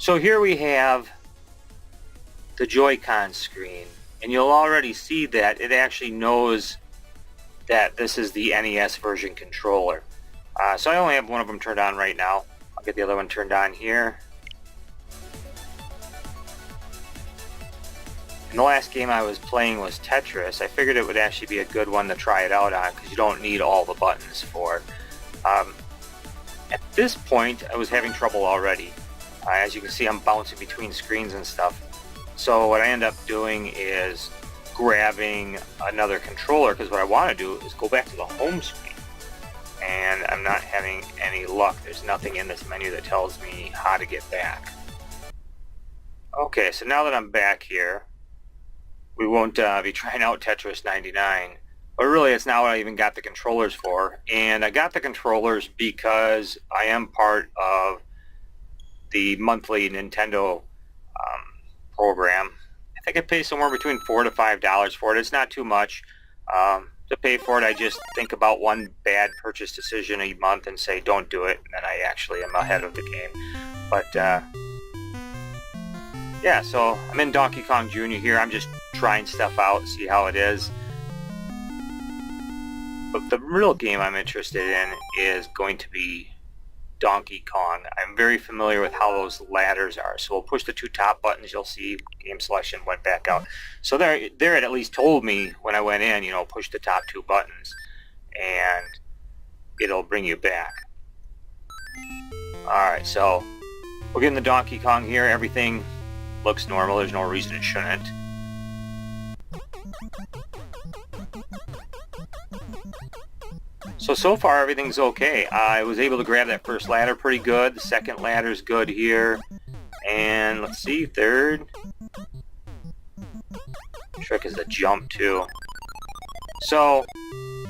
So here we have the Joy-Con screen, and you'll already see that it actually knows that this is the NES version controller. So I only have one of them turned on right now. I'll get the other one turned on here. And the last game I was playing was Tetris. I figured it would actually be a good one to try it out on because you don't need all the buttons for it. At this point, I was having trouble already. As you can see, I'm bouncing between screens and stuff. So what I end up doing is grabbing another controller, because what I want to do is go back to the home screen. And I'm not having any luck. There's nothing in this menu that tells me how to get back. Okay, so now that I'm back here, we won't be trying out Tetris 99. But really, it's not what I even got the controllers for. And I got the controllers because I am part of the monthly Nintendo program. I think I pay somewhere between $4 to $5 for it. It's not too much to pay for it. I just think about one bad purchase decision a month and say don't do it, and then I actually am ahead of the game. But yeah, so I'm in Donkey Kong Jr. here. I'm just trying stuff out, see how it is. But the real game I'm interested in is going to be Donkey Kong. I'm very familiar with how those ladders are. So we'll push the two top buttons. You'll see game selection went back out. So there it at least told me when I went in, push the top two buttons and it'll bring you back. Alright, so we're getting the Donkey Kong here. Everything looks normal. There's no reason it shouldn't. So far everything's okay. I was able to grab that first ladder pretty good. The second ladder's good here. And let's see, third. Trick is the jump too. So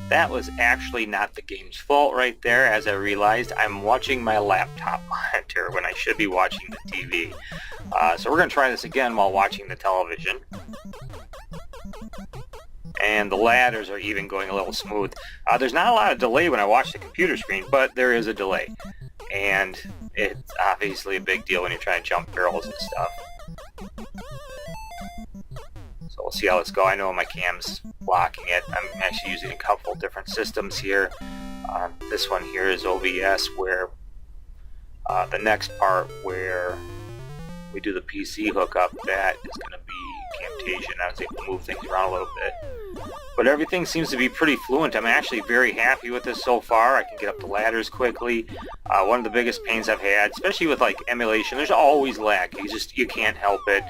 that was actually not the game's fault right there. As I realized, I'm watching my laptop monitor when I should be watching the TV. So we're going to try this again while watching the television. And the ladders are even going a little smooth. There's not a lot of delay when I watch the computer screen, but there is a delay. And it's obviously a big deal when you're trying to jump barrels and stuff. So we'll see how this goes. I know my cam's blocking it. I'm actually using a couple different systems here. This one here is OBS, where the next part where we do the PC hookup, that is going to be Camtasia, and I was able to move things around a little bit. But everything seems to be pretty fluent. I'm actually very happy with this so far. I can get up the ladders quickly. One of the biggest pains I've had, especially with like emulation, there's always lag. You can't help it.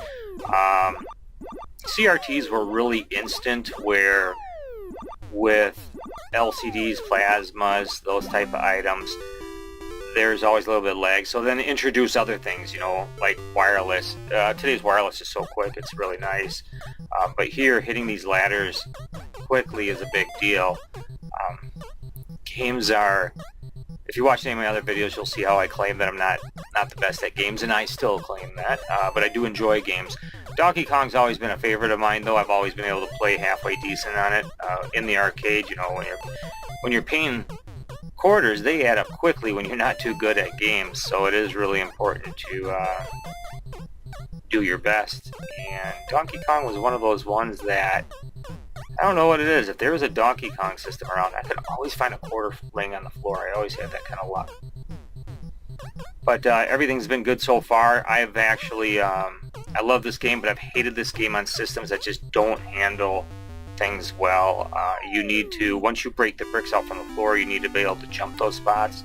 CRTs were really instant, where with LCDs, plasmas, those type of items, there's always a little bit of lag. So then introduce other things, like wireless. Today's wireless is so quick, it's really nice. But here, hitting these ladders quickly is a big deal. Games are... If you watch any of my other videos, you'll see how I claim that I'm not the best at games, and I still claim that. But I do enjoy games. Donkey Kong's always been a favorite of mine, though. I've always been able to play halfway decent on it. In the arcade, when you're paying quarters, they add up quickly when you're not too good at games, so it is really important to do your best. And Donkey Kong was one of those ones that, I don't know what it is. If there was a Donkey Kong system around, I could always find a quarter laying on the floor. I always had that kind of luck. But everything's been good so far. I've actually, I love this game, but I've hated this game on systems that just don't handle things well. You need to, once you break the bricks out from the floor, you need to be able to jump those spots.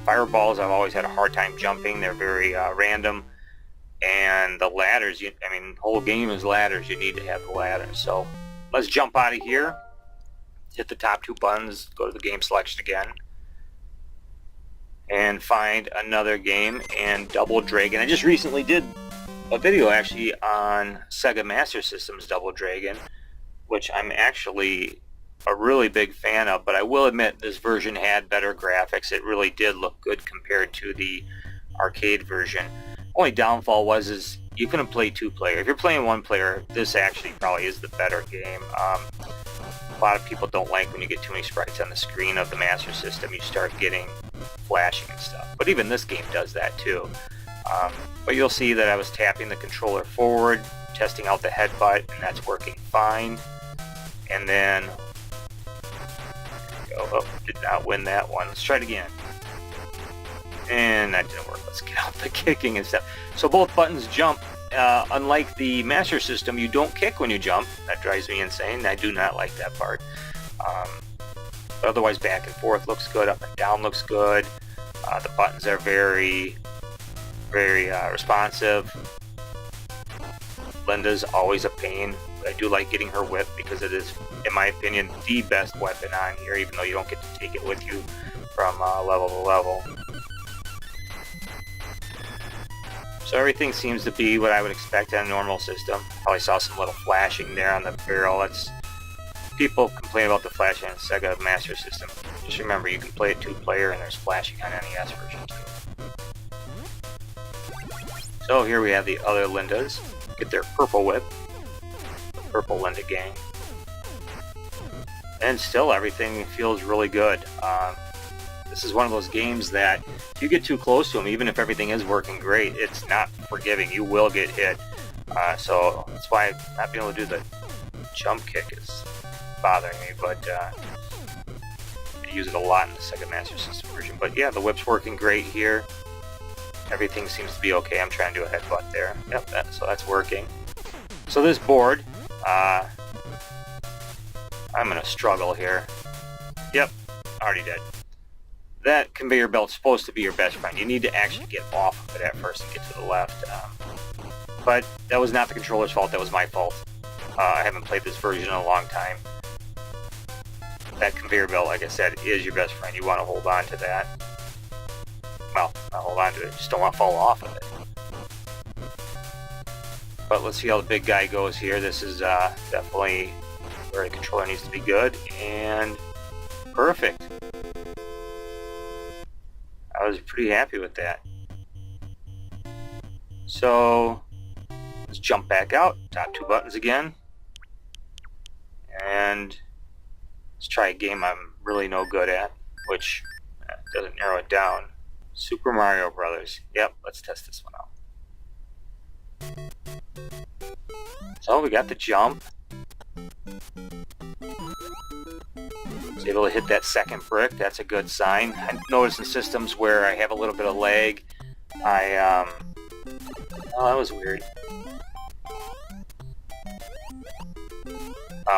Fireballs, I've always had a hard time jumping. They're very random. And the ladders, the whole game is ladders. You need to have the ladders. So let's jump out of here, hit the top two buttons, go to the game selection again, and find another game, and Double Dragon. I just recently did a video actually on Sega Master System's Double Dragon, which I'm actually a really big fan of, but I will admit this version had better graphics. It really did look good compared to the arcade version. Only downfall is you couldn't play two-player. If you're playing one player, this actually probably is the better game. A lot of people don't like when you get too many sprites on the screen of the Master System. You start getting flashing and stuff. But even this game does that too. But you'll see that I was tapping the controller forward, testing out the headbutt, and that's working fine. And then, oh, did not win that one. Let's try it again. And that didn't work. Let's get out the kicking and stuff. So both buttons jump. Unlike the Master System, you don't kick when you jump. That drives me insane. I do not like that part. But otherwise, back and forth looks good. Up and down looks good. The buttons are very responsive. Linda's always a pain. I do like getting her whip because it is, in my opinion, the best weapon on here, even though you don't get to take it with you from level to level. So everything seems to be what I would expect on a normal system. Probably saw some little flashing there on the barrel. That's, people complain about the flashing on Sega Master System. Just remember, you can play it 2-player and there's flashing on NES version too. So here we have the other Lindas. Get their purple whip. Purple Linda gang. And still everything feels really good. This is one of those games that if you get too close to them, even if everything is working great, it's not forgiving. You will get hit. So that's why not being able to do the jump kick is bothering me, but I use it a lot in the Sega Master System version. But yeah, the whip's working great here. Everything seems to be okay. I'm trying to do a headbutt there. Yep, so that's working. So this board, I'm going to struggle here. Yep, already did. That conveyor belt's supposed to be your best friend. You need to actually get off of it at first and get to the left. But that was not the controller's fault, that was my fault. I haven't played this version in a long time. That conveyor belt, like I said, is your best friend. You want to hold on to that. Well, not hold on to it, just don't want to fall off of it. But let's see how the big guy goes here. This is definitely where the controller needs to be good. And perfect. I was pretty happy with that. So let's jump back out, top 2 buttons again, and let's try a game I'm really no good at, which doesn't narrow it down. Super Mario Brothers. Yep, let's test this one out. So we got the jump. Was able to hit that second brick. That's a good sign. I noticed in systems where I have a little bit of lag, oh, that was weird.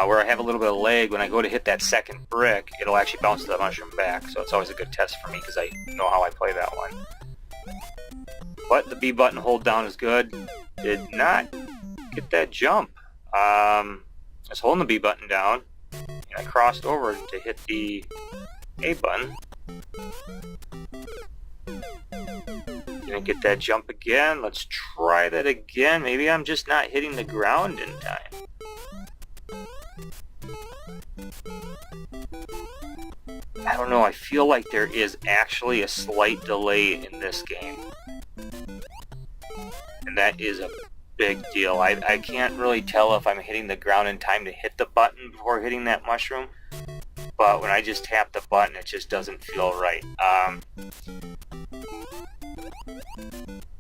Where I have a little bit of lag, when I go to hit that second brick, it'll actually bounce the mushroom back. So it's always a good test for me because I know how I play that one. But the B button hold down is good. Did not get that jump. I was holding the B button down, and I crossed over to hit the A button. Didn't get that jump again. Let's try that again. Maybe I'm just not hitting the ground in time. I don't know, I feel like there is actually a slight delay in this game. And that is a big deal. I can't really tell if I'm hitting the ground in time to hit the button before hitting that mushroom. But when I just tap the button, it just doesn't feel right.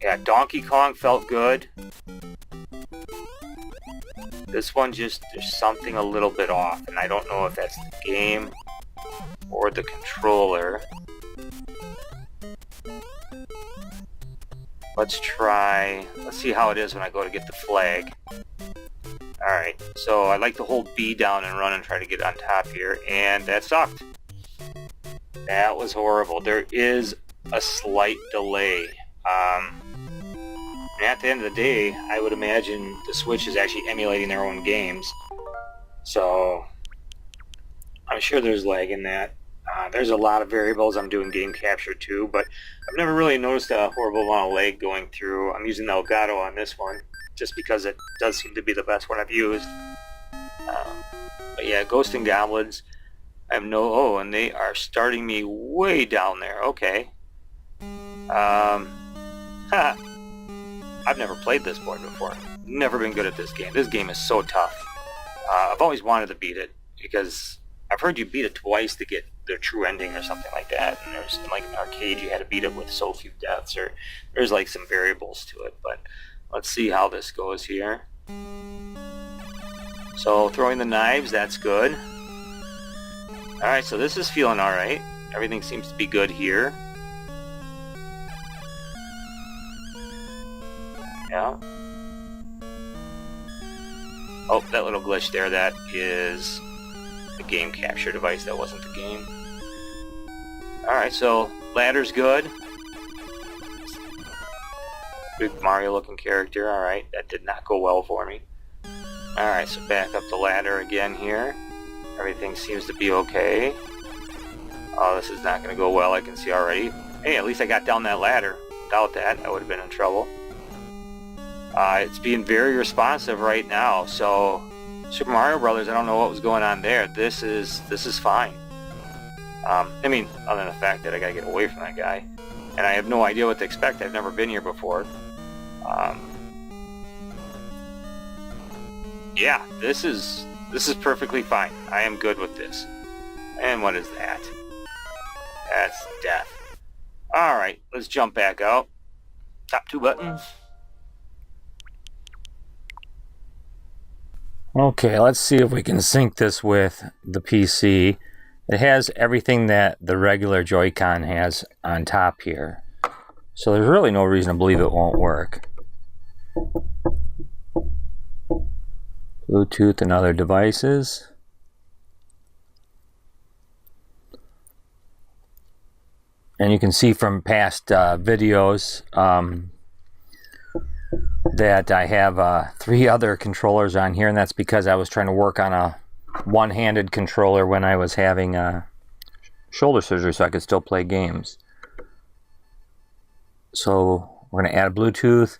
Yeah, Donkey Kong felt good. This one just, there's something a little bit off, and I don't know if that's the game or the controller. Let's see how it is when I go to get the flag. Alright, so I like to hold B down and run and try to get on top here, and that sucked. That was horrible. There is a slight delay. And at the end of the day, I would imagine the Switch is actually emulating their own games. So I'm sure there's lag in that. There's a lot of variables. I'm doing game capture too, but I've never really noticed a horrible amount of lag going through. I'm using the Elgato on this one, just because it does seem to be the best one I've used. But yeah, Ghosts and Goblins, I have no... Oh, and they are starting me way down there. Okay. I've never played this board before. Never been good at this game. This game is so tough. I've always wanted to beat it, because I've heard you beat it twice to get the true ending or something like that. And there's like an arcade, you had to beat it with so few deaths, or there's like some variables to it. But let's see how this goes here. So throwing the knives, that's good. Alright, so this is feeling alright. Everything seems to be good here. Yeah. Oh, that little glitch there, that is the game capture device. That wasn't the game. Alright, so ladder's good. Big Mario looking character. Alright, that did not go well for me. Alright, so back up the ladder again here. Everything seems to be okay. Oh, this is not going to go well, I can see already. Hey, at least I got down that ladder. Without that, I would have been in trouble. It's being very responsive right now, so Super Mario Brothers, I don't know what was going on there. This is fine. I mean, other than the fact that I gotta get away from that guy, and I have no idea what to expect. I've never been here before. Yeah, this is perfectly fine. I am good with this. And what is that? That's death. All right, let's jump back out. Top 2 buttons. Okay, let's see if we can sync this with the PC. It has everything that the regular Joy-Con has on top here. So there's really no reason to believe it won't work. Bluetooth and other devices. And you can see from past videos that I have 3 other controllers on here, and that's because I was trying to work on a one-handed controller when I was having shoulder surgery, so I could still play games. So we're going to add Bluetooth.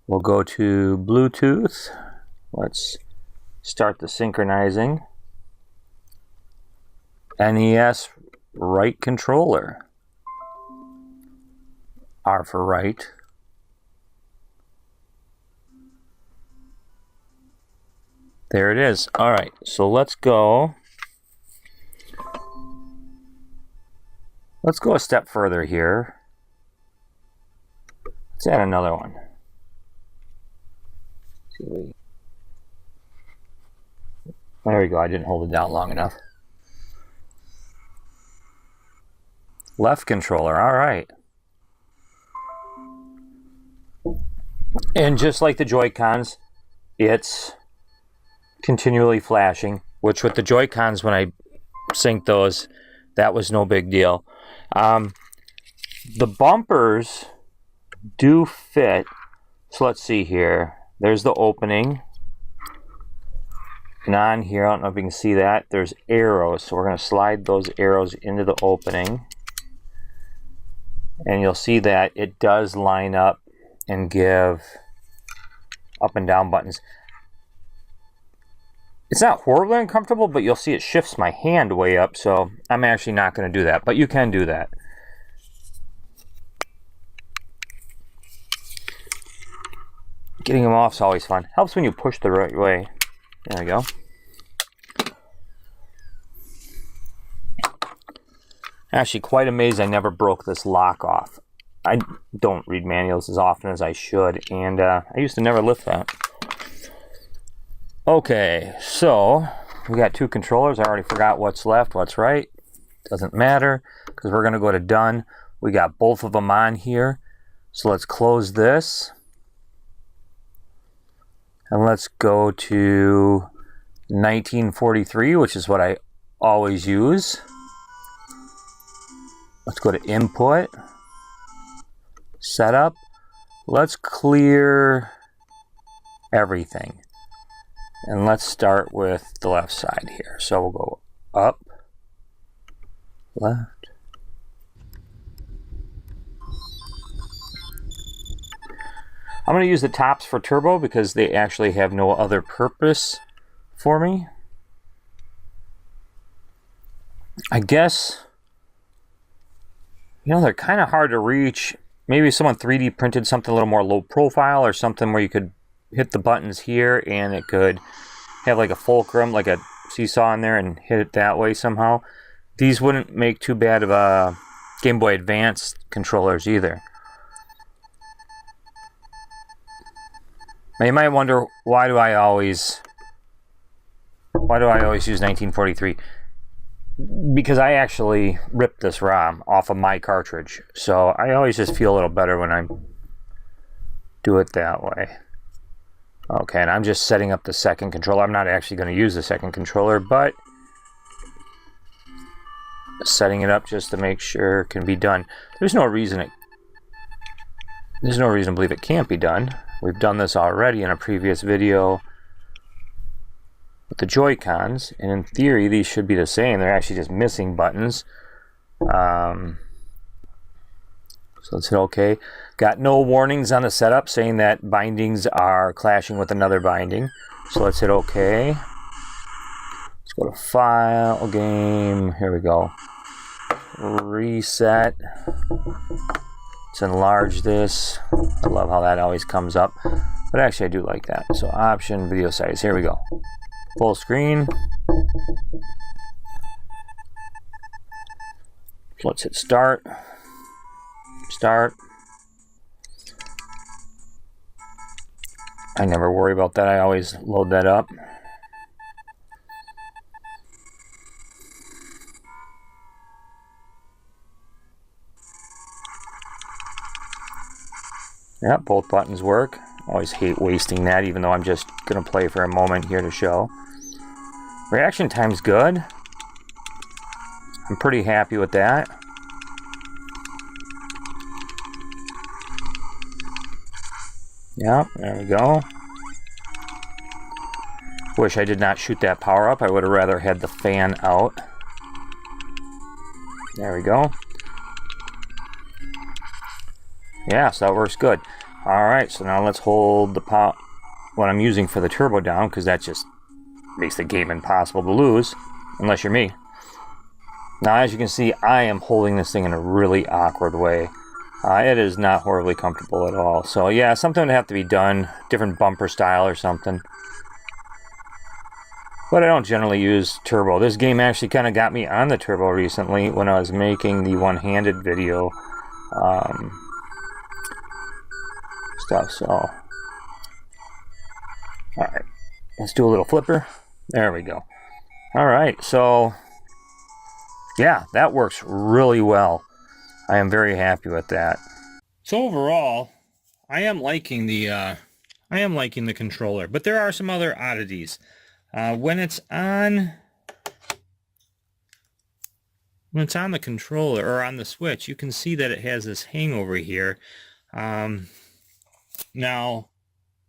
We'll go to Bluetooth. Let's start the synchronizing. NES right controller. R for right. There it is. Alright, so let's go a step further here. Let's add another one. There we go. I didn't hold it down long enough. Left controller. Alright. And just like the Joy-Cons, it's continually flashing, which with the Joy-Cons, when I synced those, that was no big deal. The bumpers do fit. So let's see here. There's the opening. And on here, I don't know if you can see that, there's arrows. So we're going to slide those arrows into the opening. And you'll see that it does line up and give up and down buttons. It's not horribly uncomfortable, but you'll see it shifts my hand way up, so I'm actually not going to do that, but you can do that. Getting them off is always fun. Helps when you push the right way. There we go. Actually, quite amazed I never broke this lock off. I don't read manuals as often as I should, and I used to never lift that. Okay, so we got 2 controllers. I already forgot what's left, what's right. Doesn't matter, because we're going to go to done. We got both of them on here. So let's close this. And let's go to 1943, which is what I always use. Let's go to input. Setup. Let's clear everything. And let's start with the left side here. So we'll go up, left. I'm going to use the tops for turbo because they actually have no other purpose for me. I guess, you know, they're kind of hard to reach. Maybe someone 3D printed something a little more low profile, or something where you could hit the buttons here and it could have like a fulcrum, like a seesaw in there, and hit it that way somehow. these wouldn't make too bad of a Game Boy Advance controllers either. Now you might wonder, why do I always use 1943? Because I actually ripped this ROM off of my cartridge, so I always just feel a little better when I do it that way. Okay, and I'm just setting up the second controller. I'm not actually going to use the second controller, but setting it up just to make sure it can be done. There's no reason to believe it can't be done. We've done this already in a previous video with the Joy-Cons, and in theory these should be the same. They're actually just missing buttons. So let's hit OK. Got no warnings on the setup saying that bindings are clashing with another binding. So let's hit OK. Let's go to File, Game. Here we go. Reset. Let's enlarge this. I love how that always comes up. But actually I do like that. So Option, Video Size. Here we go. Full screen. So let's hit Start. Start. I never worry about that. I always load that up. Yeah, both buttons work. Always hate wasting that, even though I'm just going to play for a moment here to show. Reaction time's good. I'm pretty happy with that. Yeah, there we go. Wish I did not shoot that power up. I would have rather had the fan out. There we go. Yeah, so that works good. Alright, so now let's hold the what I'm using for the turbo down, because that just makes the game impossible to lose, unless you're me. Now, as you can see, I am holding this thing in a really awkward way. It is not horribly comfortable at all. So yeah, something would have to be done, different bumper style or something. But I don't generally use turbo. This game actually kind of got me on the turbo recently when I was making the one-handed video stuff. So, alright, let's do a little flipper. There we go. Alright, so yeah, that works really well. I am very happy with that. So overall, I am liking the controller, but there are some other oddities. When it's on the controller or on the Switch, you can see that it has this hangover here. Now,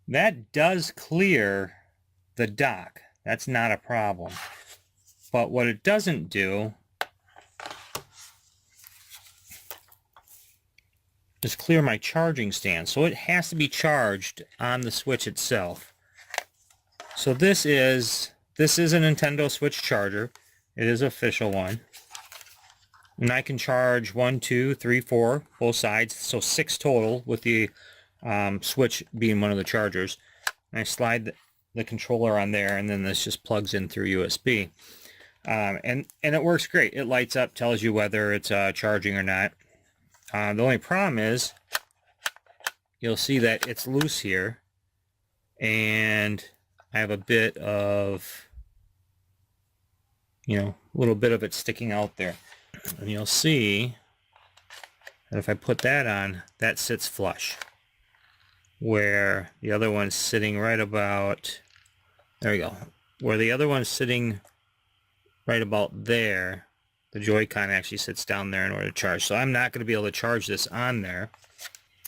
that does clear the dock. That's not a problem. But what it doesn't do is clear my charging stand. So it has to be charged on the Switch itself. So this is a Nintendo Switch charger. It is an official one. And I can charge 1, 2, 3, 4, both sides. So 6 total with the Switch being one of the chargers. And I slide the controller on there, and then this just plugs in through USB. And it works great. It lights up, tells you whether it's charging or not. The only problem is you'll see that it's loose here, and I have a bit of, a little bit of it sticking out there. And you'll see that if I put that on, that sits flush, where the other one's sitting right about, there we go, where the other one's sitting right about there. The Joy-Con actually sits down there in order to charge. So I'm not going to be able to charge this on there.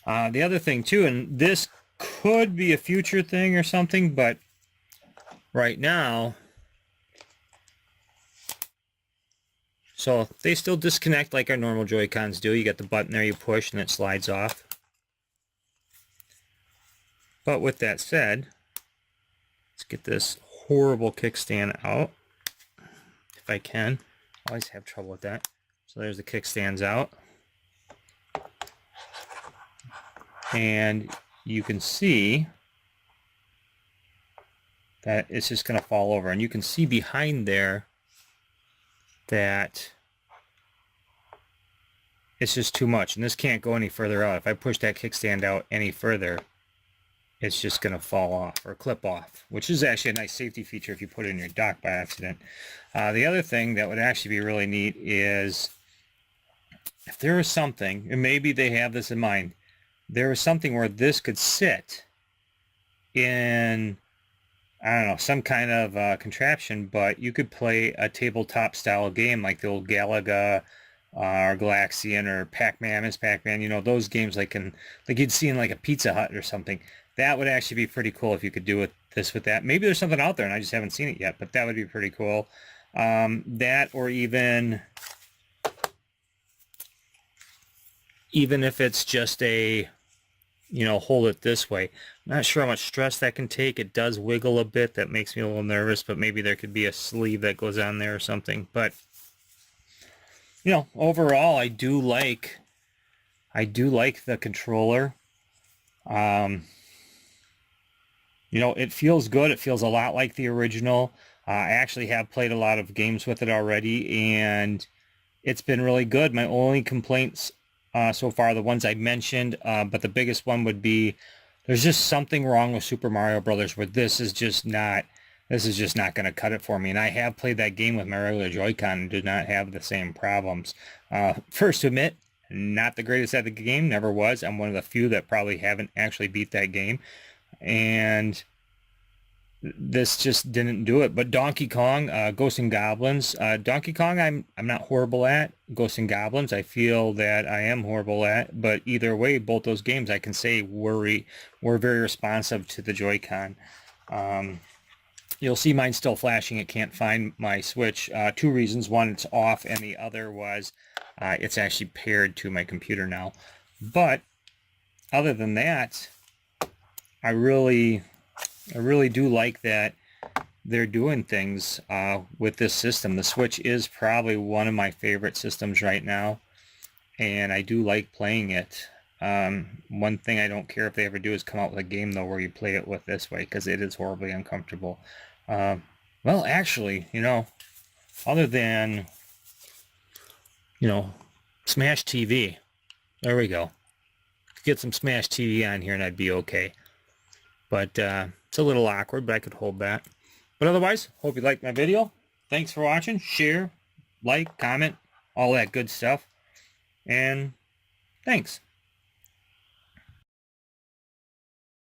The other thing too, and this could be a future thing or something, but right now, so they still disconnect like our normal Joy-Cons do. You got the button there, you push, and it slides off. But with that said, let's get this horrible kickstand out, if I can. Always have trouble with that. So there's the kickstands out. And you can see that it's just going to fall over. And you can see behind there that it's just too much, and this can't go any further out. If I push that kickstand out any further, it's just going to fall off or clip off, which is actually a nice safety feature if you put it in your dock by accident. The other thing that would actually be really neat is if there is something, and maybe they have this in mind, there is something where this could sit in, I don't know, some kind of contraption, but you could play a tabletop style game like the old Galaga or Galaxian or Pac-Man, Miss Pac-Man, you know, those games like you'd see in like a Pizza Hut or something. That would actually be pretty cool if you could do this with that. Maybe there's something out there and I just haven't seen it yet, but that would be pretty cool. That, or even if it's just a, you know, hold it this way. I'm not sure how much stress that can take. It does wiggle a bit. That makes me a little nervous, but maybe there could be a sleeve that goes on there or something. But, you know, overall, I do like the controller. You know, it feels good. It feels a lot like the original. I actually have played a lot of games with it already, and it's been really good. My only complaints so far, the ones I mentioned, but the biggest one would be there's just something wrong with Super Mario Brothers where this is just not going to cut it for me. And I have played that game with my regular Joy-Con and did not have the same problems. First to admit, not the greatest at the game, never was. I'm one of the few that probably haven't actually beat that game. And this just didn't do it. But Donkey Kong, Ghosts and Goblins, Donkey Kong I'm not horrible at. Ghosts and Goblins I feel that I am horrible at, but either way, both those games I can say were very responsive to the Joy-Con. You'll see mine still flashing. It can't find my Switch. Two reasons. One, it's off, and the other was it's actually paired to my computer now. But other than that, I really do like that they're doing things with this system. The Switch is probably one of my favorite systems right now, and I do like playing it. One thing I don't care if they ever do is come out with a game, though, where you play it with this way, because it is horribly uncomfortable. Well, actually, you know, other than, you know, Smash TV, there we go. Get some Smash TV on here and I'd be okay. But it's a little awkward, but I could hold that. But otherwise, hope you liked my video. Thanks for watching. Share, like, comment, all that good stuff. And thanks.